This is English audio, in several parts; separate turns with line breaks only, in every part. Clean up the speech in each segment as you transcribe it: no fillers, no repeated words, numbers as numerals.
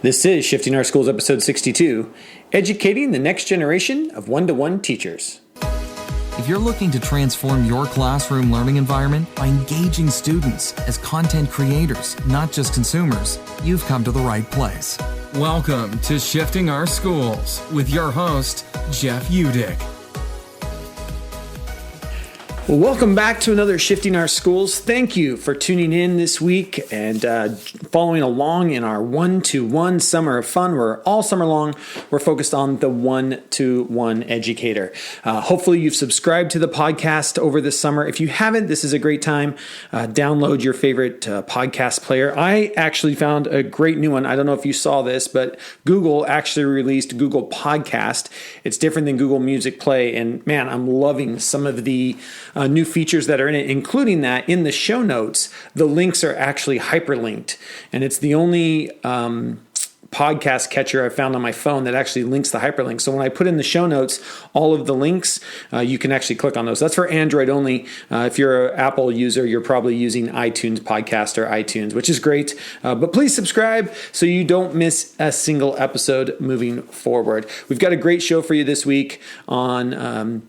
This is Shifting Our Schools, episode 62, Educating the Next Generation of One-to-One Teachers.
If you're looking to transform your classroom learning environment by engaging students as content creators, not just consumers, you've come to the right place. Welcome to Shifting Our Schools with your host, Jeff Udick.
Well, welcome back to another Shifting Our Schools. Thank you for tuning in this week and following along in our one-to-one summer of fun. Where all summer long, we're focused on the one-to-one educator. Hopefully you've subscribed to the podcast over this summer. If you haven't, this is a great time. Download your favorite podcast player. I actually found a great new one. I don't know if you saw this, but Google actually released Google Podcast. It's different than Google Music Play. And man, I'm loving some of the new features that are in it, including that in the show notes, the links are actually hyperlinked. And it's the only podcast catcher I've found on my phone that actually links the hyperlink. So when I put in the show notes, all of the links, you can actually click on those. That's for Android only. If you're an Apple user, you're probably using iTunes Podcast or iTunes, which is great. But please subscribe so you don't miss a single episode moving forward. We've got a great show for you this week on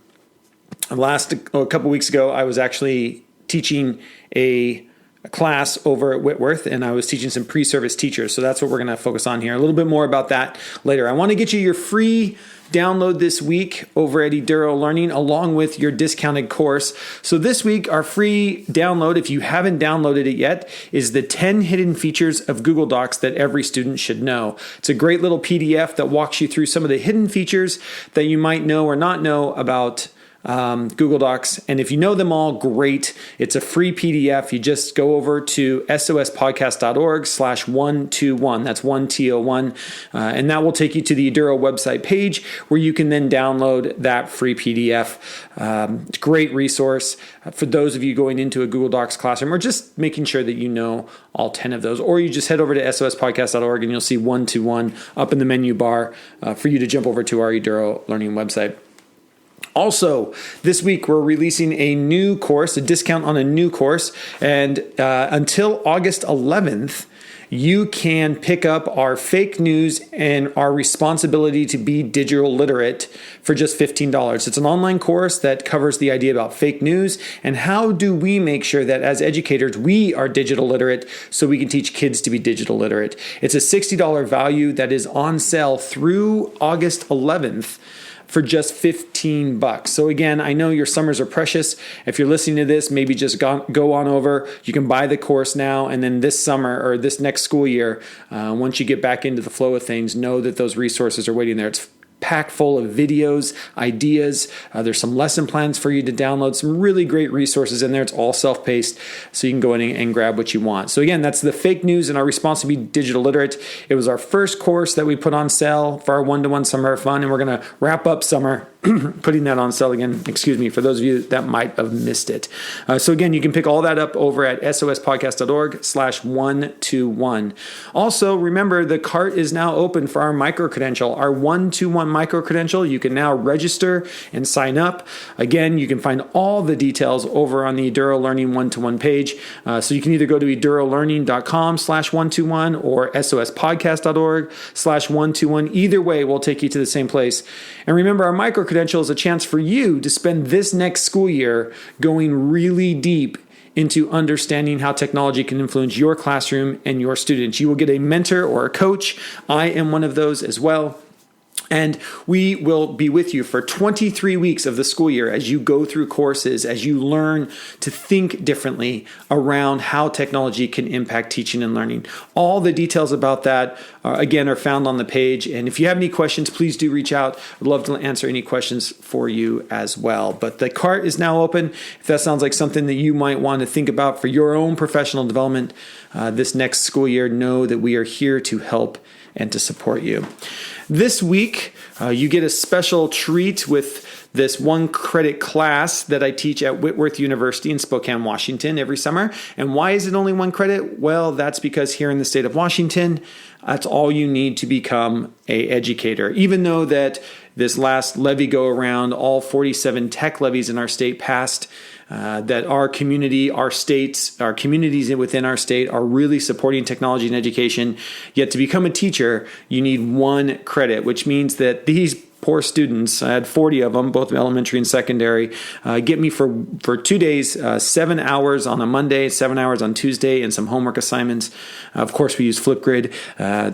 a couple weeks ago, I was actually teaching a class over at Whitworth, and I was teaching some pre-service teachers. So that's what we're going to focus on here. A little bit more about that later. I want to get you your free download this week over at Eduro Learning, along with your discounted course. So this week, our free download, if you haven't downloaded it yet, is the 10 hidden features of Google Docs that every student should know. It's a great little PDF that walks you through some of the hidden features that you might know or not know about Google Docs. And if you know them all, great. It's a free PDF. You just go over to sospodcast.org/121. That's 1TO1. And that will take you to the Eduro website page where you can then download that free PDF. It's a great resource for those of you going into a Google Docs classroom or just making sure that you know all 10 of those. Or you just head over to sospodcast.org and you'll see 121 up in the menu bar for you to jump over to our Eduro Learning website. Also, this week we're releasing a new course, a discount on a new course, and until August 11th, you can pick up our fake news and our responsibility to be digital literate for just $15. It's an online course that covers the idea about fake news and how do we make sure that as educators we are digital literate so we can teach kids to be digital literate. It's a $60 value that is on sale through August 11th. For just $15. So again, I know your summers are precious. If you're listening to this, maybe just go on over. You can buy the course now, and then this summer or this next school year, once you get back into the flow of things, know that those resources are waiting there. It's packed full of videos, ideas. There's some lesson plans for you to download, some really great resources in there. It's all self-paced, so you can go in and grab what you want. So again, that's the fake news and our response to be digital literate. It was our first course that we put on sale for our one-to-one summer of fun, and we're going to wrap up summer putting that on sale again, for those of you that might have missed it. So again, you can pick all that up over at sospodcast.org/121. Also, remember the cart is now open for our micro-credential, our one-to-one micro-credential. You can now register and sign up. Again, you can find all the details over on the Eduro Learning one-to-one page. So you can either go to edurolearning.com/121 or sospodcast.org/121. Either way will take you to the same place. And remember, our micro-credential is a chance for you to spend this next school year going really deep into understanding how technology can influence your classroom and your students. You will get a mentor or a coach. I am one of those as well. And we will be with you for 23 weeks of the school year as you go through courses, as you learn to think differently around how technology can impact teaching and learning. All the details about that, again, are found on the page. And if you have any questions, please do reach out. I'd love to answer any questions for you as well. But the cart is now open. If that sounds like something that you might want to think about for your own professional development this next school year, know that we are here to help and to support you. This week, you get a special treat with this one credit class that I teach at Whitworth University in Spokane, Washington every summer. And why is it only one credit? Well, that's because here in the state of Washington, that's all you need to become an educator. Even though that this last levy go around, all 47 tech levies in our state passed that our community, our states, our communities within our state are really supporting technology and education. Yet to become a teacher, you need 1 credit, which means that these poor students, I had 40 of them, both elementary and secondary, get me for 2 days, 7 hours on a Monday, 7 hours on Tuesday, and some homework assignments. Of course, we use Flipgrid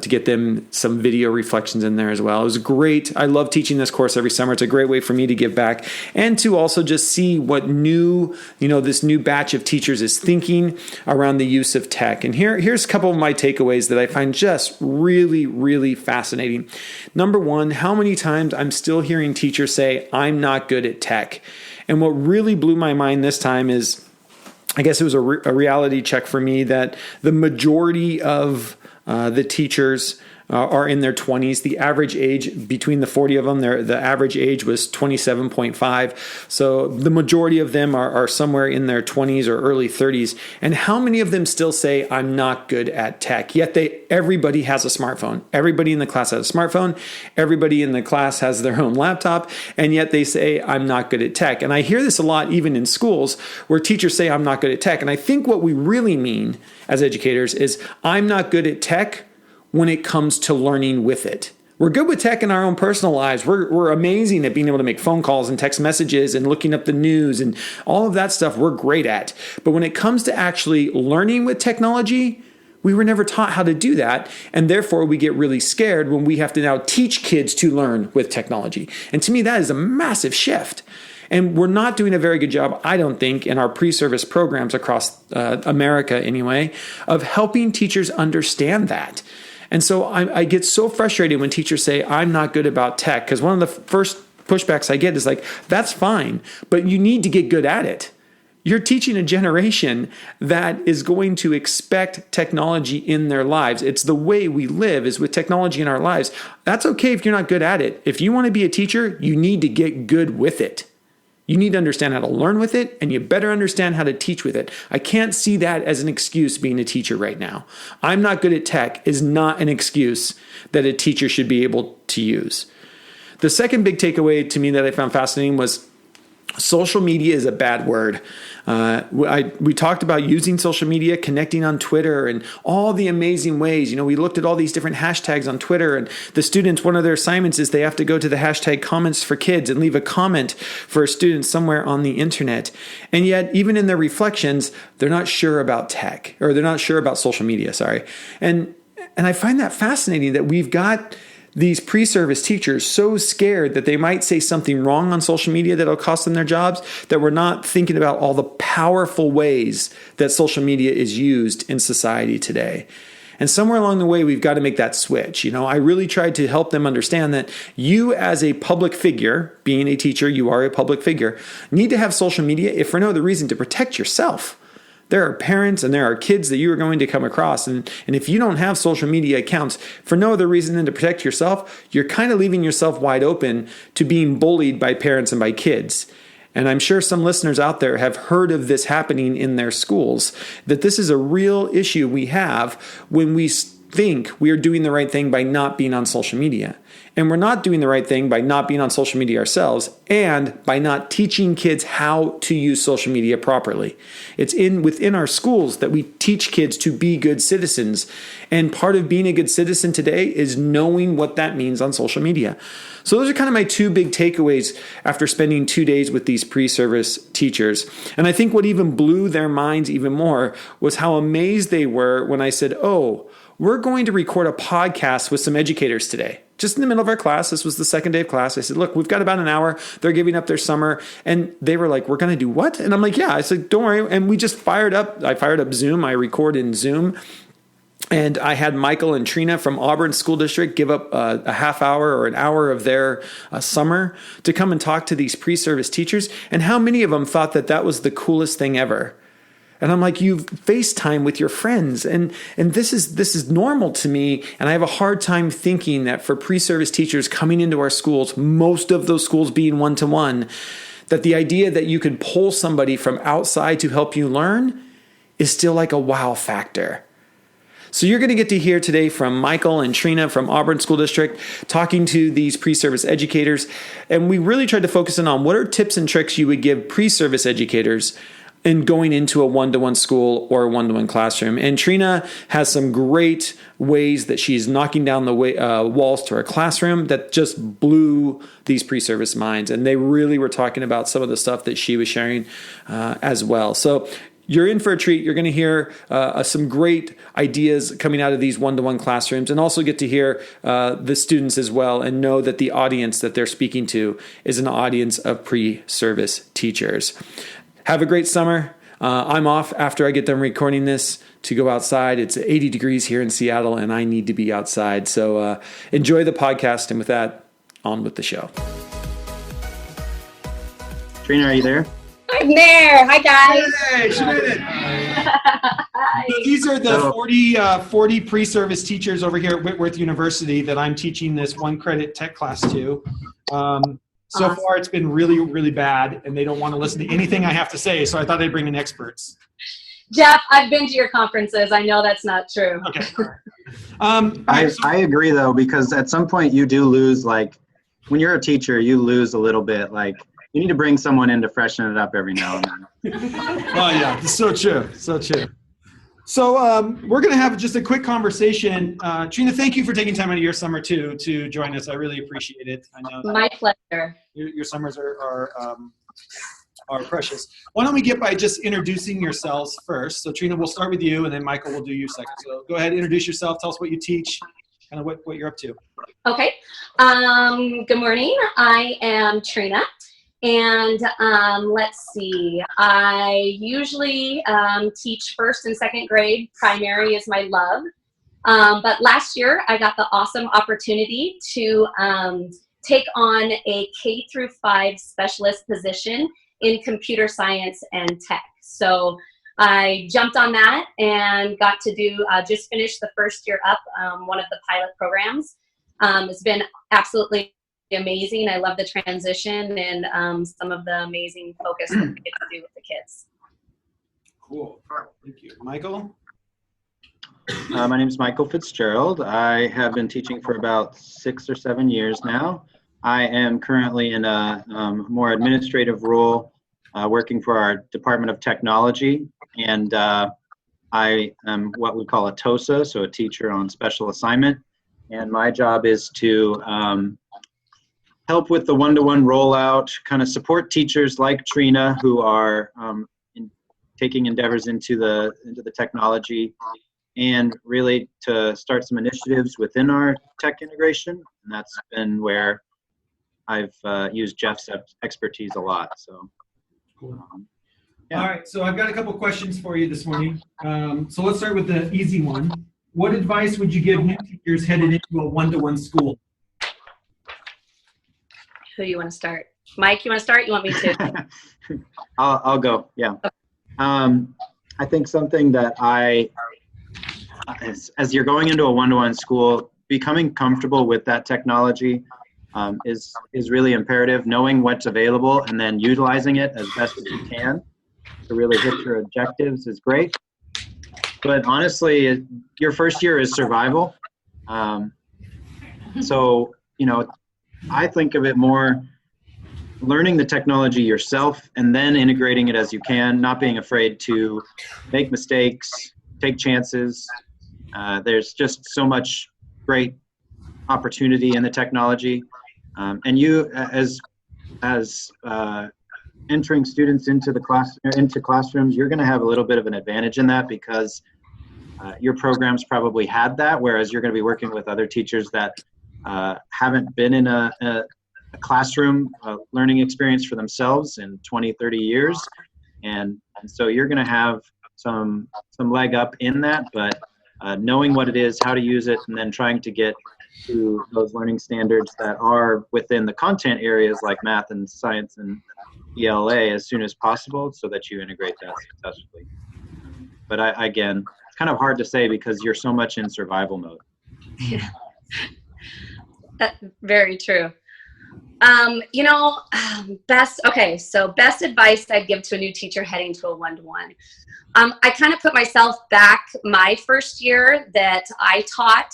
to get them some video reflections in there as well. It was great. I love teaching this course every summer. It's a great way for me to give back and to also just see what this new batch of teachers is thinking around the use of tech. And here's a couple of my takeaways that I find just really, really fascinating. Number one, how many times I'm still hearing teachers say, I'm not good at tech. And what really blew my mind this time is, I guess it was a reality check for me that the majority of the teachers are in their 20s. The average age between the 40 of them, the average age was 27.5. So the majority of them are somewhere in their 20s or early 30s. And how many of them still say, I'm not good at tech? Yet everybody has a smartphone. Everybody in the class has a smartphone. Everybody in the class has their own laptop. And yet they say, I'm not good at tech. And I hear this a lot even in schools where teachers say, I'm not good at tech. And I think what we really mean as educators is, I'm not good at tech when it comes to learning with it. We're good with tech in our own personal lives. We're amazing at being able to make phone calls and text messages and looking up the news and all of that stuff we're great at. But when it comes to actually learning with technology, we were never taught how to do that. And therefore we get really scared when we have to now teach kids to learn with technology. And to me, that is a massive shift. And we're not doing a very good job, I don't think, in our pre-service programs across America anyway, of helping teachers understand that. And so I get so frustrated when teachers say, I'm not good about tech, because one of the first pushbacks I get is like, that's fine, but you need to get good at it. You're teaching a generation that is going to expect technology in their lives. It's the way we live is with technology in our lives. That's okay if you're not good at it. If you want to be a teacher, you need to get good with it. You need to understand how to learn with it, and you better understand how to teach with it. I can't see that as an excuse being a teacher right now. I'm not good at tech is not an excuse that a teacher should be able to use. The second big takeaway to me that I found fascinating was social media is a bad word. We talked about using social media, connecting on Twitter, and all the amazing ways. We looked at all these different hashtags on Twitter, and the students, one of their assignments is they have to go to the hashtag comments for kids and leave a comment for a student somewhere on the internet. And yet, even in their reflections, they're not sure about tech, or they're not sure about social media, sorry. And I find that fascinating that we've got these pre-service teachers so scared that they might say something wrong on social media that'll cost them their jobs, that we're not thinking about all the powerful ways that social media is used in society today. And somewhere along the way, we've got to make that switch. I really tried to help them understand that you as a public figure, being a teacher, you are a public figure, need to have social media if for no other reason to protect yourself. There are parents and there are kids that you are going to come across. And if you don't have social media accounts for no other reason than to protect yourself, you're kind of leaving yourself wide open to being bullied by parents and by kids. And I'm sure some listeners out there have heard of this happening in their schools, that this is a real issue we have when we think we are doing the right thing by not being on social media. And we're not doing the right thing by not being on social media ourselves and by not teaching kids how to use social media properly. It's within our schools that we teach kids to be good citizens. And part of being a good citizen today is knowing what that means on social media. So those are kind of my two big takeaways after spending 2 days with these pre-service teachers. And I think what even blew their minds even more was how amazed they were when I said, we're going to record a podcast with some educators today. Just in the middle of our class, this was the second day of class. I said, look, we've got about an hour. They're giving up their summer. And they were like, we're going to do what? And I'm like, yeah. I said, don't worry. And we just fired up. I fired up Zoom. I record in Zoom. And I had Michael and Trina from Auburn School District give up a half hour or an hour of their summer to come and talk to these pre-service teachers. And how many of them thought that that was the coolest thing ever? And I'm like, you FaceTime with your friends. And this is normal to me. And I have a hard time thinking that for pre-service teachers coming into our schools, most of those schools being one-to-one, that the idea that you could pull somebody from outside to help you learn is still like a wow factor. So you're going to get to hear today from Michael and Trina from Auburn School District talking to these pre-service educators. And we really tried to focus in on what are tips and tricks you would give pre-service educators in going into a one-to-one school or a one-to-one classroom. And Trina has some great ways that she's knocking down the walls to her classroom that just blew these pre-service minds. And they really were talking about some of the stuff that she was sharing as well. So you're in for a treat. You're going to hear some great ideas coming out of these one-to-one classrooms, and also get to hear the students as well, and know that the audience that they're speaking to is an audience of pre-service teachers. Have a great summer. I'm off after I get done recording this to go outside. It's 80 degrees here in Seattle, and I need to be outside. So enjoy the podcast. And with that, on with the show.
Trina, are you there?
I'm there. Hi, guys.
Hey, she made it. So these are the 40 pre-service teachers over here at Whitworth University that I'm teaching this one credit tech class to. So far, it's been really, really bad, and they don't want to listen to anything I have to say, so I thought I'd bring in experts.
Jeff, I've been to your conferences. I know that's not true.
Okay.
I agree, though, because at some point you do lose, like, when you're a teacher, you lose a little bit. Like, you need to bring someone in to freshen it up every now and then.
Oh, yeah. So true. So true. So we're going to have just a quick conversation. Trina, thank you for taking time out of your summer, too, to join us. I really appreciate it. I know
My pleasure.
Your summers are precious. Why don't we get by just introducing yourselves first? So, Trina, we'll start with you, and then Michael will do you second. So go ahead, introduce yourself. Tell us what you teach, kind of what you're up to.
Okay. Good morning. I am Trina. And let's see, I usually teach first and second grade. Primary is my love. But last year, I got the awesome opportunity to take on a K through 5 specialist position in computer science and tech. So I jumped on that and got to do, just finished the first year up, one of the pilot programs. It's been absolutely amazing. I love the transition and some of the amazing focus that we get to do with the kids.
Cool. Thank you. Michael?
My name is Michael Fitzgerald. I have been teaching for about 6 or 7 years now. I am currently in a more administrative role, working for our Department of Technology, and I am what we call a TOSA, so a teacher on special assignment. And my job is to help with the one-to-one rollout, kind of support teachers like Trina who are taking endeavors into the technology, and really to start some initiatives within our tech integration. And that's been where I've used Jeff's expertise a lot. So,
Yeah. All right, so I've got a couple questions for you this morning. So let's start with the easy one. What advice would you give new teachers headed into a one-to-one school?
Who you want to start? Mike, you want to start? You want me to?
I'll go, yeah. I think something that as you're going into a one-to-one school, becoming comfortable with that technology is really imperative. Knowing what's available and then utilizing it as best as you can to really hit your objectives is great. But honestly, your first year is survival. So, I think of it more learning the technology yourself and then integrating it as you can, not being afraid to make mistakes, take chances. There's just so much great opportunity in the technology. And you, as entering students into classrooms, you're going to have a little bit of an advantage in that because your programs probably had that, whereas you're going to be working with other teachers that haven't been in a classroom learning experience for themselves in 20, 30 years. And so you're going to have some leg up in that, but knowing what it is, how to use it, and then trying to get to those learning standards that are within the content areas like math and science and ELA as soon as possible so that you integrate that successfully. But again, it's kind of hard to say because you're so much in survival mode.
Yeah. That's very true. Best advice I'd give to a new teacher heading to a one-to-one. I kind of put myself back my first year that I taught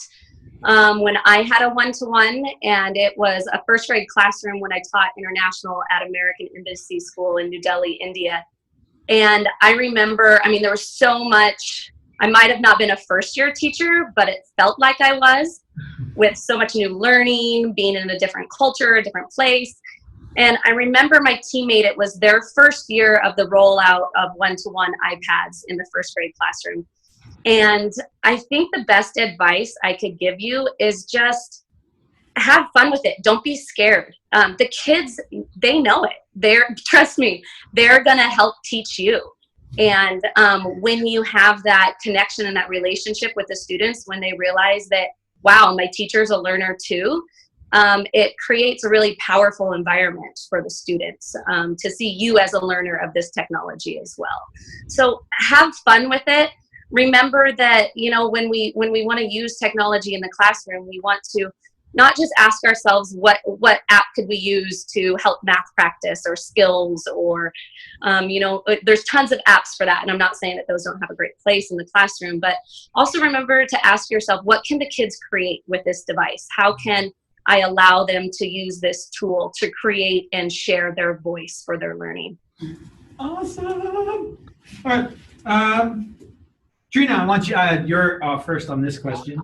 when I had a one-to-one, and it was a first grade classroom when I taught international at American Embassy School in New Delhi, India. And I remember, there was so much. I might have not been a first-year teacher, but it felt like I was, with so much new learning, being in a different culture, a different place. And I remember my teammate, it was their first year of the rollout of one-to-one iPads in the first grade classroom. And I think the best advice I could give you is just have fun with it. Don't be scared. The kids, they know it. Trust me, they're going to help teach you. And when you have that connection and that relationship with the students, when they realize that, wow, my teacher's a learner too, it creates a really powerful environment for the students to see you as a learner of this technology as well. So have fun with it. Remember that, when we want to use technology in the classroom, we want to not just ask ourselves what app could we use to help math practice or skills or, there's tons of apps for that. And I'm not saying that those don't have a great place in the classroom, but also remember to ask yourself, what can the kids create with this device? How can I allow them to use this tool to create and share their voice for their learning?
Awesome. All right. Trina, I want you're first on this question.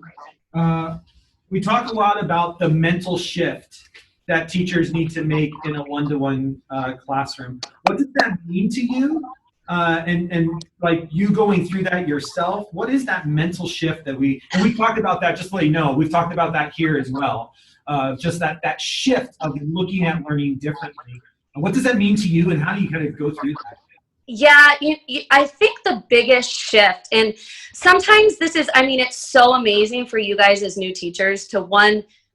We talk a lot about the mental shift that teachers need to make in a one-to-one classroom. What does that mean to you? And like you going through that yourself, what is that mental shift that we talked about that, just to let you know, we've talked about that here as well. Just that shift of looking at learning differently. What does that mean to you, and how do you kind of go through that?
Yeah, I think the biggest shift, and sometimes this is, it's so amazing for you guys as new teachers to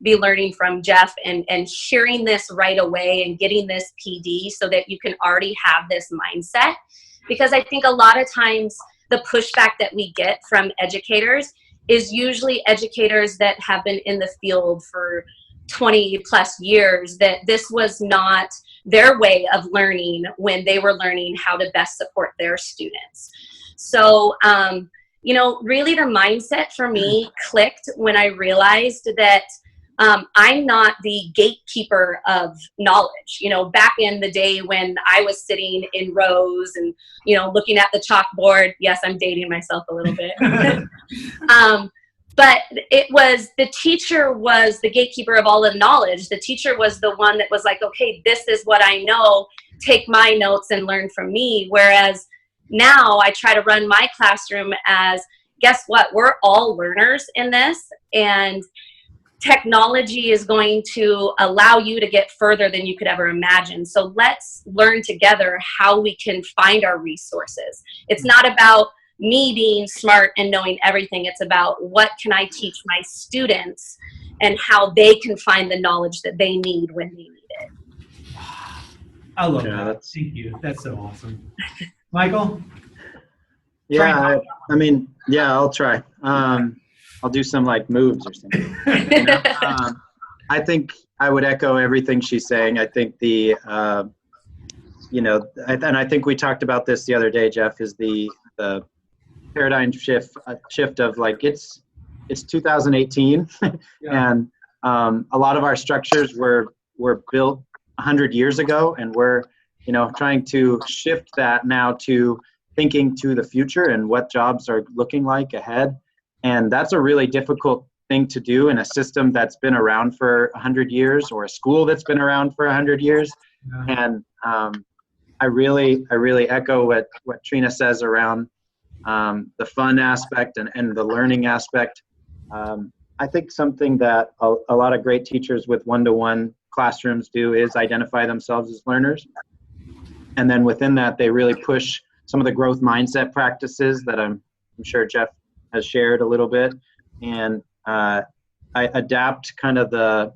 be learning from Jeff and hearing this right away and getting this PD so that you can already have this mindset. Because I think a lot of times the pushback that we get from educators is usually educators that have been in the field for 20 plus years, that this was not their way of learning when they were learning how to best support their students. So, really the mindset for me clicked when I realized that I'm not the gatekeeper of knowledge. Back in the day when I was sitting in rows and, looking at the chalkboard, yes, I'm dating myself a little bit. But the teacher was the gatekeeper of all the knowledge. The teacher was the one that was like, okay, this is what I know, take my notes and learn from me. Whereas now I try to run my classroom as, guess what, we're all learners in this, and technology is going to allow you to get further than you could ever imagine. So let's learn together how we can find our resources. It's not about me being smart and knowing everything. It's about what can I teach my students and how they can find the knowledge that they need when they need it.
I love that. Thank you. That's so awesome. Michael?
Yeah, I'll try. I'll do some moves or something. I think I would echo everything she's saying. I think and I think we talked about this the other day, Jeff, is the paradigm shift of it's 2018 yeah. And a lot of our structures were built 100 years ago, and we're trying to shift that now to thinking to the future and what jobs are looking like ahead. And that's a really difficult thing to do in a system that's been around for 100 years or a school that's been around for 100 years. Yeah. And I really echo what Trina says around the fun aspect and the learning aspect. I think something that a lot of great teachers with one-to-one classrooms do is identify themselves as learners. And then within that, they really push some of the growth mindset practices that I'm sure Jeff has shared a little bit. And I adapt kind of the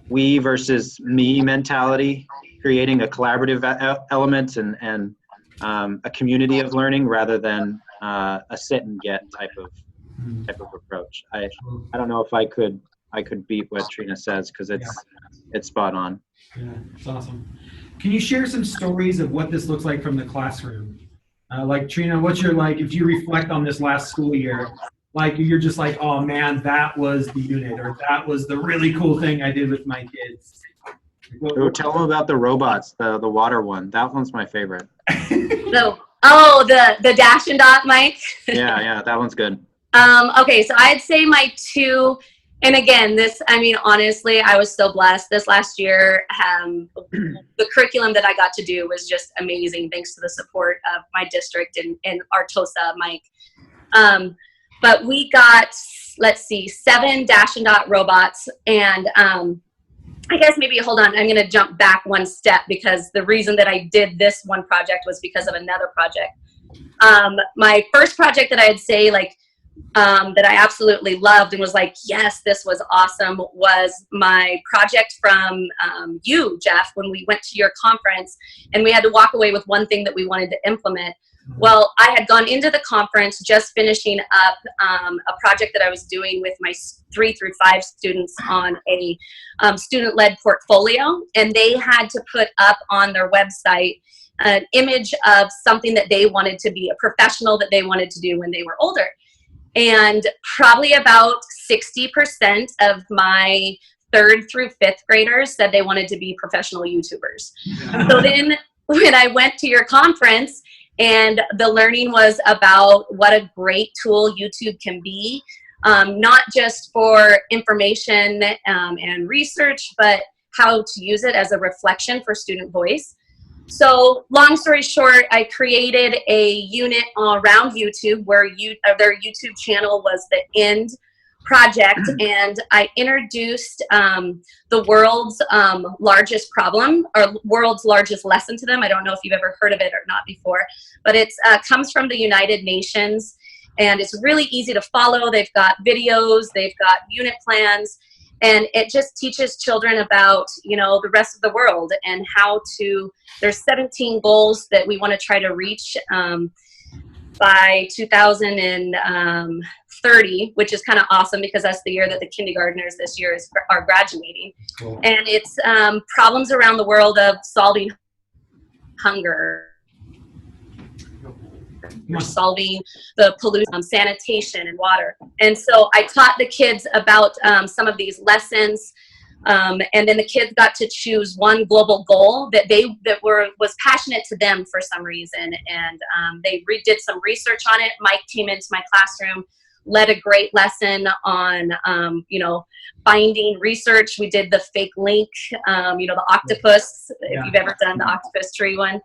we versus me mentality, creating a collaborative element and a community of learning rather than a sit and get type of approach. I don't know if I could I could beat what Trina says, because it's spot on.
Yeah, it's awesome. Can you share some stories of what this looks like from the classroom? Like Trina, what's your, like, if you reflect on this last school year, like you're just like, oh man, that was the unit, or that was the really cool thing I did with my kids.
Tell them about the robots, the water one. That one's my favorite.
The dash and dot, Mike.
Yeah, that one's good.
Okay, so I'd say my two, and again, honestly, I was so blessed this last year. The curriculum that I got to do was just amazing, thanks to the support of my district and our TOSA, Mike. But we got, 7 dash and dot robots, and I guess maybe, hold on, I'm going to jump back one step, because the reason that I did this one project was because of another project. My first project that I'd say, that I absolutely loved and was like, yes, this was awesome, was my project from you, Jeff, when we went to your conference and we had to walk away with one thing that we wanted to implement. Well, I had gone into the conference just finishing up a project that I was doing with my 3 through 5 students on a student-led portfolio, and they had to put up on their website an image of something that they wanted to be, a professional that they wanted to do when they were older. And probably about 60% of my 3rd through 5th graders said they wanted to be professional YouTubers. So then when I went to your conference, and the learning was about what a great tool YouTube can be, not just for information and research, but how to use it as a reflection for student voice. So long story short, I created a unit around YouTube where their YouTube channel was the end project, and I introduced the world's largest problem, or world's largest lesson to them. I don't know if you've ever heard of it or not before, but it comes from the United Nations, and it's really easy to follow. They've got videos, they've got unit plans, and it just teaches children about, the rest of the world and how to, there's 17 goals that we want to try to reach by 2030, which is kind of awesome because that's the year that the kindergartners this year are graduating. Cool. And it's problems around the world of solving hunger, solving the pollution, sanitation, and water. And so I taught the kids about some of these lessons, and then the kids got to choose one global goal that was passionate to them for some reason, and they did some research on it. Mike came into my classroom, led a great lesson on finding research. We did the fake link, the octopus, if you've ever done the octopus tree one.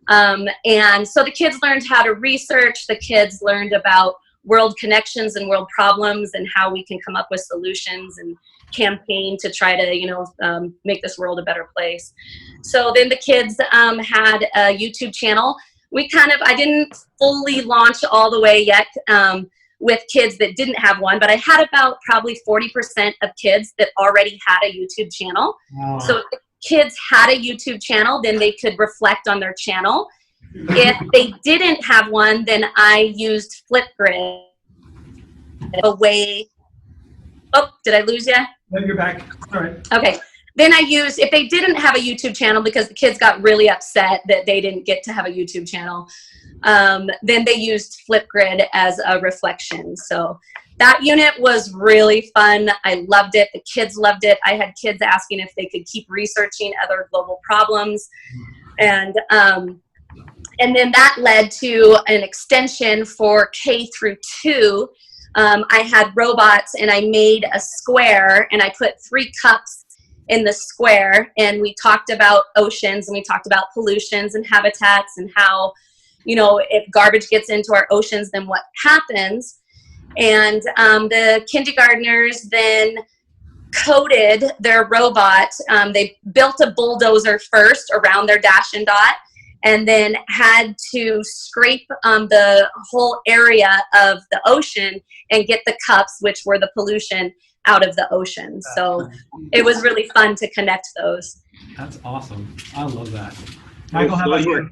And so the kids learned how to research. The kids learned about world connections and world problems and how we can come up with solutions and campaign to try to, make this world a better place. So then the kids had a YouTube channel. I didn't fully launch all the way yet with kids that didn't have one, but I had about probably 40% of kids that already had a YouTube channel. Wow. So if the kids had a YouTube channel, then they could reflect on their channel. If they didn't have one, then I used Flipgrid a way. Oh, did I lose you?
No, you're back. All right.
Okay. Then if they didn't have a YouTube channel because the kids got really upset that they didn't get to have a YouTube channel, then they used Flipgrid as a reflection. So that unit was really fun. I loved it. The kids loved it. I had kids asking if they could keep researching other global problems. And then that led to an extension for K through 2. I had robots, and I made a square, and I put 3 cups in the square, and we talked about oceans, and we talked about pollutions and habitats, and how, if garbage gets into our oceans, then what happens. And the kindergartners then coded their robot. They built a bulldozer first around their dash and dot, and then had to scrape the whole area of the ocean and get the cups, which were the pollution, out of the ocean. So it was really fun to connect those.
That's awesome. I love that. Michael, how about you?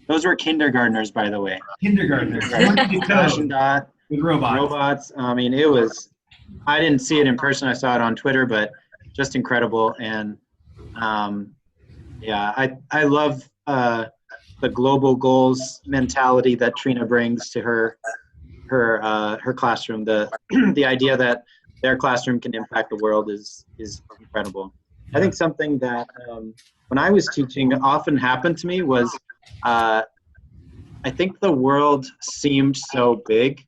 Those were kindergartners, by the way.
Kindergartners.
Dash and dot
with robots.
Robots. I mean, it was I didn't see it in person. I saw it on Twitter, but just incredible. And yeah, I love the global goals mentality that Trina brings to her classroom. The the idea that their classroom can impact the world is incredible. I think something that when I was teaching often happened to me was I think the world seemed so big,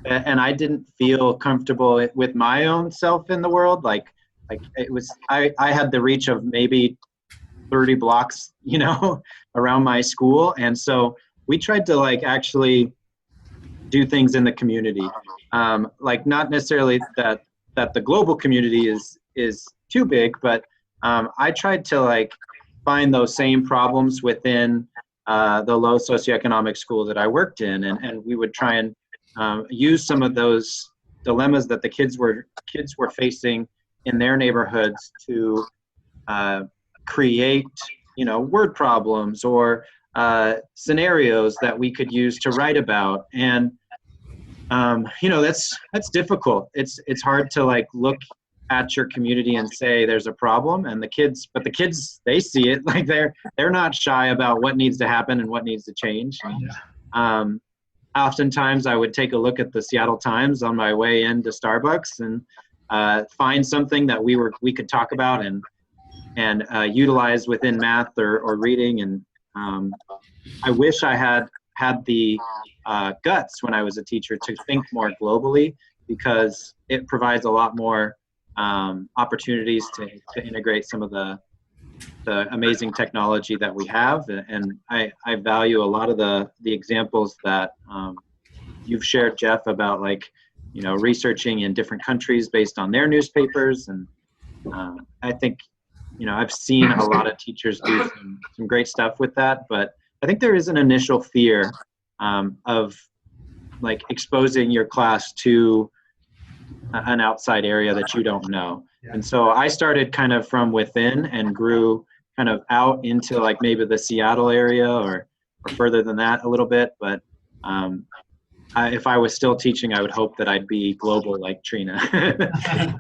and I didn't feel comfortable with my own self in the world. Like it was, I had the reach of maybe 30 blocks, around my school. And so we tried to actually do things in the community. Not necessarily that the global community is too big, but I tried to find those same problems within the low socioeconomic school that I worked in. And we would try and use some of those dilemmas that the kids were facing in their neighborhoods to create, word problems or scenarios that we could use to write about. And that's difficult. It's hard to look at your community and say there's a problem, and the kids, they see it. They're not shy about what needs to happen and what needs to change. Oftentimes I would take a look at the Seattle Times on my way into Starbucks and find something that we could talk about and utilize within math or reading. And I wish I had the guts when I was a teacher to think more globally, because it provides a lot more opportunities to integrate some of the amazing technology that we have. And I value a lot of the examples that you've shared, Jeff, about researching in different countries based on their newspapers. And I think, I've seen a lot of teachers do some great stuff with that, but I think there is an initial fear of exposing your class to an outside area that you don't know. And so I started kind of from within and grew kind of out into maybe the Seattle area or further than that a little bit. But if I was still teaching, I would hope that I'd be global like Trina.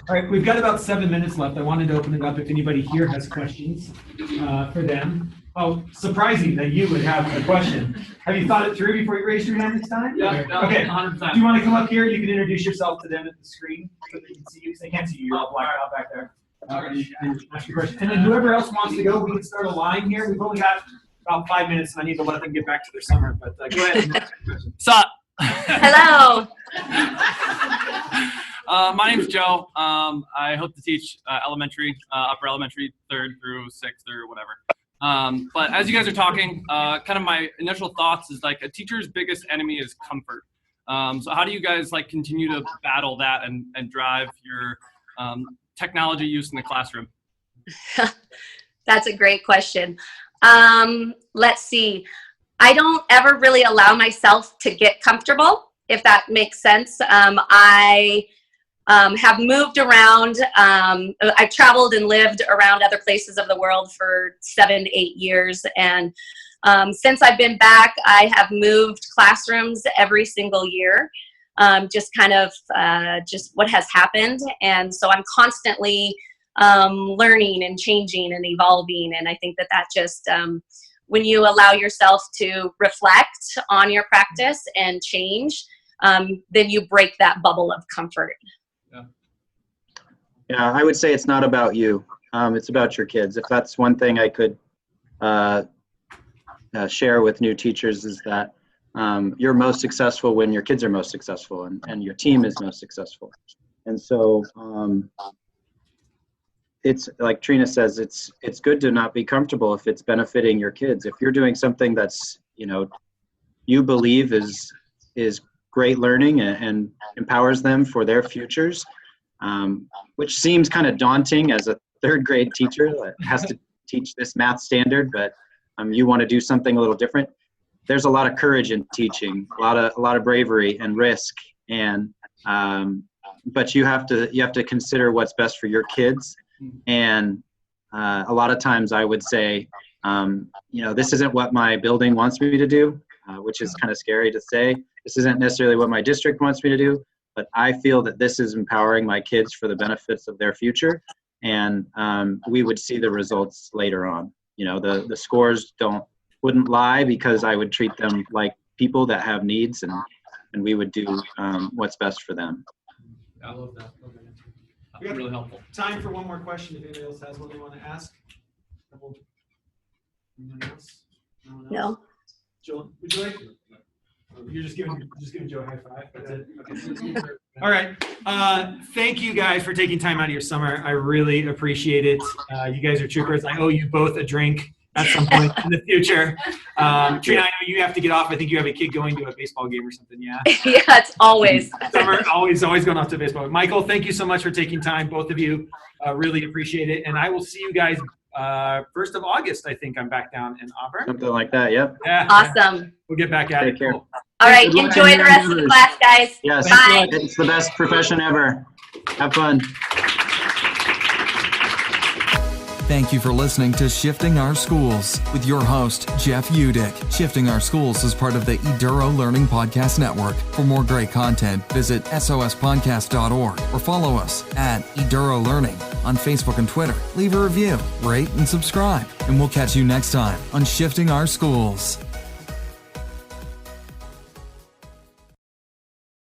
All right, we've got about 7 minutes left. I wanted to open it up if anybody here has questions for them. Oh, surprising that you would have a question. Have you thought it through before you raise your hand this time?
Yeah. No,
Okay.
100%.
Do you want to come up here? You can introduce yourself to them at the screen so they can see you. 'Cause they can't see you. You're all blacked out back there. And ask your question. And then whoever else wants to go, we can start a line here. We've only got about 5 minutes, and I need to let them get back to their summer. But go ahead and ask your question.
Sup?
Hello.
My name's Joe. I hope to teach elementary, upper elementary, 3rd through 6th or whatever. But as you guys are talking, kind of my initial thoughts is a teacher's biggest enemy is comfort. So how do you guys continue to battle that and drive your technology use in the classroom?
That's a great question. Let's see. I don't ever really allow myself to get comfortable, if that makes sense. I have moved around. I've traveled and lived around other places of the world for 7 to 8 years. And since I've been back, I have moved classrooms every single year, just kind of just what has happened. And so I'm constantly learning and changing and evolving. And I think that just, when you allow yourself to reflect on your practice and change, then you break that bubble of comfort.
Yeah, I would say it's not about you. It's about your kids. If that's one thing I could share with new teachers, is that you're most successful when your kids are most successful and your team is most successful. And so it's like Trina says, it's good to not be comfortable if it's benefiting your kids. If you're doing something that's, you believe is great learning and empowers them for their futures, which seems kind of daunting as a 3rd grade teacher that has to teach this math standard, but you want to do something a little different. There's a lot of courage in teaching, a lot of bravery and risk, and but you have to consider what's best for your kids. And a lot of times I would say, this isn't what my building wants me to do, which is kind of scary to say. This isn't necessarily what my district wants me to do, but I feel that this is empowering my kids for the benefits of their future. And we would see the results later on. You know, the scores wouldn't lie, because I would treat them like people that have needs, and we would do what's best for them.
I love that.
That's really helpful.
Time for one more question. If anybody else has one they want to ask. Anyone else?
No.
Joel, would you like? You're just giving Joe a high five. That's it. Okay. All right. Thank you guys for taking time out of your summer. I really appreciate it. You guys are troopers. I owe you both a drink at some point in the future. Trina, I know you have to get off. I think you have a kid going to a baseball game or something. Yeah.
Yeah, it's always.
Summer, always going off to baseball. Michael, thank you so much for taking time. Both of you, really appreciate it. And I will see you guys 1st of August. I think I'm back down in Auburn.
Something like that. Yep.
Yeah.
Awesome.
We'll get back at
Take
it.
care.
Cool.
All right. Enjoy the rest of the class, guys.
Yes.
Bye.
It's the best profession ever. Have fun.
Thank you for listening to Shifting Our Schools with your host, Jeff Udick. Shifting Our Schools is part of the Eduro Learning Podcast Network. For more great content, visit sospodcast.org or follow us at Eduro Learning on Facebook and Twitter. Leave a review, rate, and subscribe. And we'll catch you next time on Shifting Our Schools.